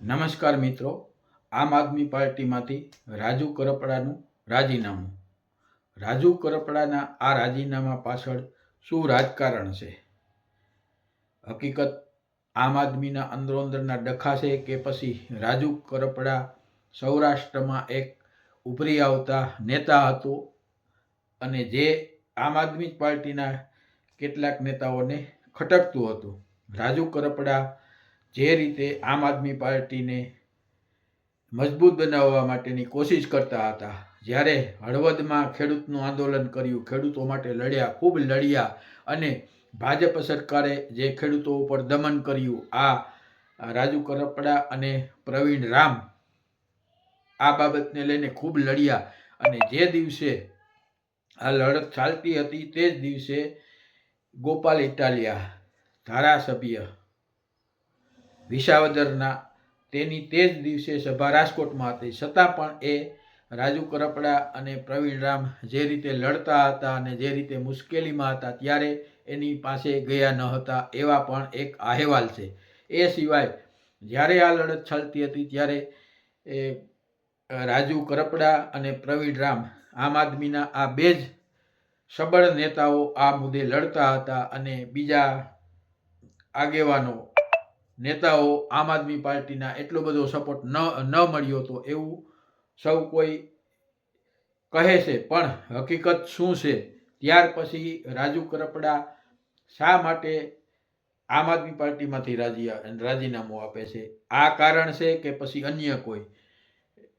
નમસ્કાર મિત્રો, આમ આદમી પાર્ટીમાંથી રાજુ કરપડાનું રાજીનામું. રાજુ કરપડાના આ રાજીનામા પાછળ શું રાજકારણ છે? હકીકત આમ આદમીના અંદરોઅંદરના ડખા છે કે પછી રાજુ કરપડા સૌરાષ્ટ્રમાં એક ઉભરી આવતા નેતા હતો અને જે આમ આદમી પાર્ટીના કેટલાક નેતાઓને ખટકતું હતું. રાજુ કરપડા જે રીતે આમ આદમી પાર્ટીને મજબૂત બનાવવા માટેની કોશિશ કરતા હતા, જ્યારે હળવદમાં ખેડૂતનું આંદોલન કર્યું, ખેડૂતો માટે લડ્યા, ખૂબ લડ્યા અને ભાજપ સરકારે જે ખેડૂતો ઉપર દમન કર્યું, આ રાજુ કરપડા અને પ્રવીણ રામ આ બાબતને લઈને ખૂબ લડ્યા અને જે દિવસે આ લડત ચાલતી હતી તે જ દિવસે ગોપાલ ઇટાલિયા ધારાસભ્ય વિસાવદરના તેની તે જ દિવસે સભા રાજકોટમાં હતી, છતાં પણ એ રાજુ કરપડા અને પ્રવીણ રામ જે રીતે લડતા હતા અને જે રીતે મુશ્કેલીમાં હતા ત્યારે એની પાસે ગયા ન હતા એવા પણ એક અહેવાલ છે. એ સિવાય જ્યારે આ લડત ચાલતી હતી ત્યારે રાજુ કરપડા અને પ્રવીણ રામ આમ આદમીના આ બે જ સબળ નેતાઓ આ મુદ્દે લડતા હતા અને બીજા આગેવાનો નેતાઓ આમ આદમી પાર્ટીના એટલો બધો સપોર્ટ ન મળ્યો હતો એવું સૌ કોઈ કહે છે. પણ હકીકત શું છે? ત્યાર પછી રાજુ કરપડા શા માટે આમ આદમી પાર્ટીમાંથી રાજીનામું આપે છે? આ કારણ છે કે પછી અન્ય કોઈ?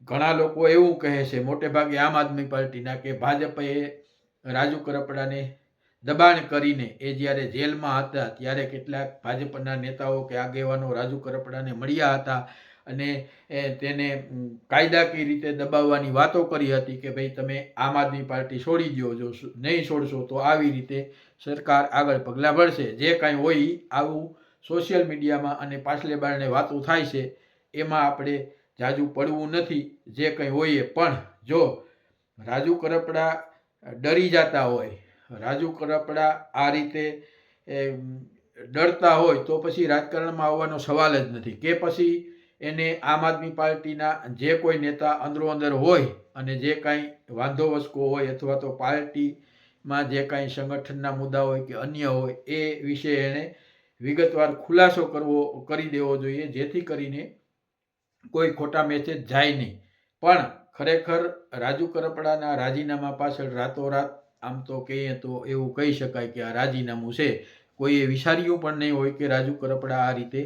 ઘણા લોકો એવું કહે છે, મોટે ભાગે આમ આદમી પાર્ટીના, કે ભાજપે રાજુ કરપડાને દબાણ કરીને એ જ્યારે જેલમાં હતા ત્યારે કેટલાક ભાજપના નેતાઓ કે આગેવાનો રાજુ કરપડાને મળ્યા હતા અને તેને કાયદાકીય રીતે દબાવવાની વાતો કરી હતી કે ભાઈ તમે આમ આદમી પાર્ટી છોડી દો, જો નહીં છોડશો તો આવી રીતે સરકાર આગળ પગલાં ભરશે. જે કાંઈ હોય આવું સોશિયલ મીડિયામાં અને પાછલે બારણે વાતો થાય છે, એમાં આપણે જાજુ પડવું નથી. જે કંઈ હોય પણ જો રાજુ કરપડા ડરી જતા હોય, રાજુ કરપડા આ રીતે ડરતા હોય તો પછી રાજકારણમાં આવવાનો સવાલ જ નથી. કે પછી એને આમ આદમી પાર્ટીના જે કોઈ નેતા અંદરો-અંદર હોય અને જે કાંઈ વાંધો વસકો હોય અથવા તો પાર્ટીમાં જે કાંઈ સંગઠનના મુદ્દા હોય કે અન્ય હોય એ વિશે એણે વિગતવાર ખુલાસો કરી દેવો જોઈએ, જેથી કરીને કોઈ ખોટા મેસેજ જાય નહીં. પણ ખરેખર રાજુ કરપડાના રાજીનામા પાછળ રાતોરાત આમ તો કહીએ તો એવું કહી શકાય કે આ રાજીનામું છે. કોઈએ વિચાર્યું પણ નહીં હોય કે રાજુ કરપડા આ રીતે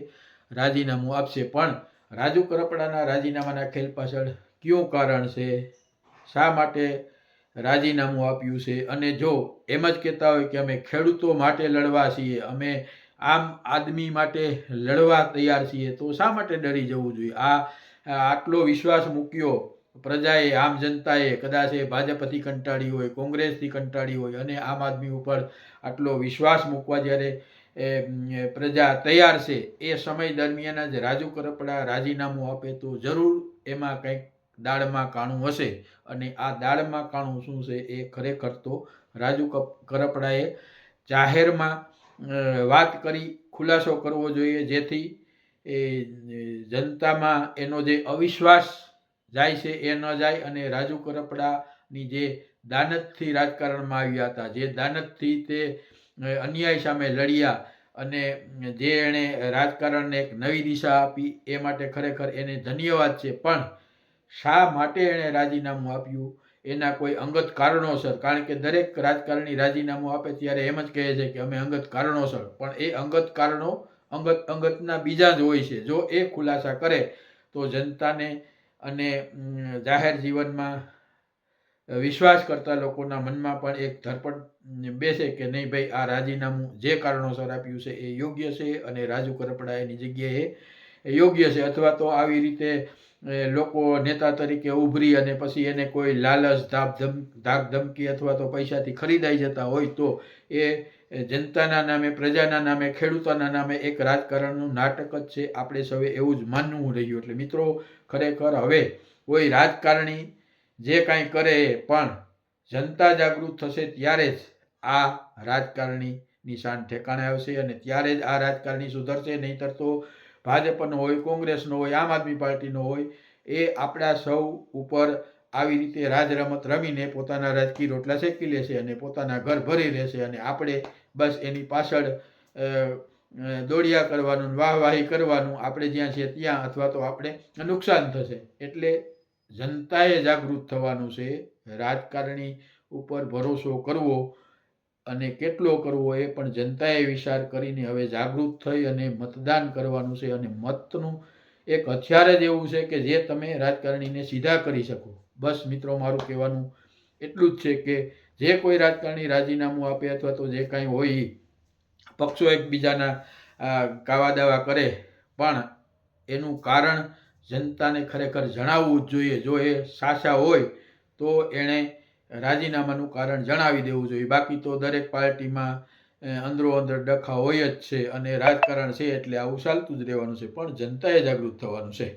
રાજીનામું આપશે. પણ રાજુ કરપડાના રાજીનામાના ખેલ પાછળ કયું કારણ છે? શા માટે રાજીનામું આપ્યું છે? અને જો એમ જ કહેતા હોય કે અમે ખેડૂતો માટે લડવા છીએ, અમે આમ આદમી માટે લડવા તૈયાર છીએ, તો શા માટે ડરી જવું જોઈએ? આટલો વિશ્વાસ મૂક્યો પ્રજાએ, આમ જનતાએ, કદાચ એ ભાજપથી કંટાળી હોય, કોંગ્રેસથી કંટાળી હોય અને આમ આદમી ઉપર આટલો વિશ્વાસ મૂકવા જ્યારે પ્રજા તૈયાર છે, એ સમય દરમિયાન જ રાજુ કરપડા રાજીનામું આપે તો જરૂર એમાં કંઈક દાળમાં કાણું હશે. અને આ દાળમાં કાણું શું છે એ ખરેખર તો રાજુ કરપડાએ જાહેરમાં વાત કરી ખુલાસો કરવો જોઈએ, જેથી એ જનતામાં એનો જે અવિશ્વાસ જાય છે એ ન જાય અને રાજુ કરપડાની જે દાનતથી રાજકારણમાં આવ્યા હતા, જે દાનતથી તે અન્યાય સામે લડ્યા અને જે એણે રાજકારણને એક નવી દિશા આપી, એ માટે ખરેખર એને ધન્યવાદ છે. પણ શા માટે એણે રાજીનામું આપ્યું એના કોઈ અંગત કારણોસર, કારણ કે દરેક રાજકારણી રાજીનામું આપે ત્યારે એમ જ કહે છે કે અમે અંગત કારણોસર, પણ એ અંગત કારણો અંગતના બીજા જ હોય છે. જો એ ખુલાસા કરે તો જનતાને અને જાહેર જીવનમાં વિશ્વાસ કરતા લોકોના મનમાં પણ એક ધરપટ બેસે કે નહીં ભાઈ, આ રાજીનામું જે કારણોસર આપ્યું છે એ યોગ્ય છે અને રાજુ કરપડા એની જગ્યાએ યોગ્ય છે. અથવા તો આવી રીતે લોકો નેતા તરીકે ઉભરી અને પછી એને કોઈ લાલચ, ધાક ધમકી અથવા તો પૈસાથી ખરીદાઈ જતા હોય તો એ જનતાના નામે, પ્રજાના નામે, ખેડૂતોના નામે એક રાજકારણનું નાટક જ છે. આપણે સૌએ એવું જ માનવું રહ્યું. એટલે મિત્રો, ખરેખર હવે કોઈ રાજકારણી જે કાંઈ કરે પણ જનતા જાગૃત થશે ત્યારે જ આ રાજકારણીની શાન ઠેકાણે આવશે અને ત્યારે જ આ રાજકારણી સુધરશે. નહીંતર તો ભાજપનો હોય, કોંગ્રેસનો હોય, આમ આદમી પાર્ટીનો હોય, એ આપણા સૌ ઉપર આવી રીતે રાજરમત રમીને પોતાના રાજકીય રોટલા શેકી લેશે અને પોતાના ઘર ભરી લેશે અને આપણે બસ એની પાછળ દોડ્યા કરવાનું, વાહવાહી કરવાનું, આપણે જ્યાં છીએ ત્યાં, અથવા તો આપણે નુકસાન થશે. એટલે જનતાએ જાગૃત થવાનું છે. રાજકારણી ઉપર ભરોસો કરવો અને કેટલો કરવો એ પણ જનતાએ વિચાર કરીને હવે જાગૃત થઈ અને મતદાન કરવાનું છે. અને મતનું એક હથિયાર જ એવું છે કે જે તમે રાજકારણીને સીધા કરી શકો. બસ મિત્રો, મારું કહેવાનું એટલું જ છે કે જે કોઈ રાજકારણી રાજીનામું આપે અથવા તો જે કાંઈ હોય, પક્ષો એકબીજાના કાવા દાવા કરે, પણ એનું કારણ જનતાને ખરેખર જણાવવું જ જોઈએ. જો એ સાચા હોય તો એણે રાજીનામાનું કારણ જણાવી દેવું જોઈએ. બાકી તો દરેક પાર્ટીમાં અંદરો અંદર ડખા હોય જ છે અને રાજકારણ છે એટલે આવું ચાલતું જ રહેવાનું છે. પણ જનતાએ જાગૃત થવાનું છે.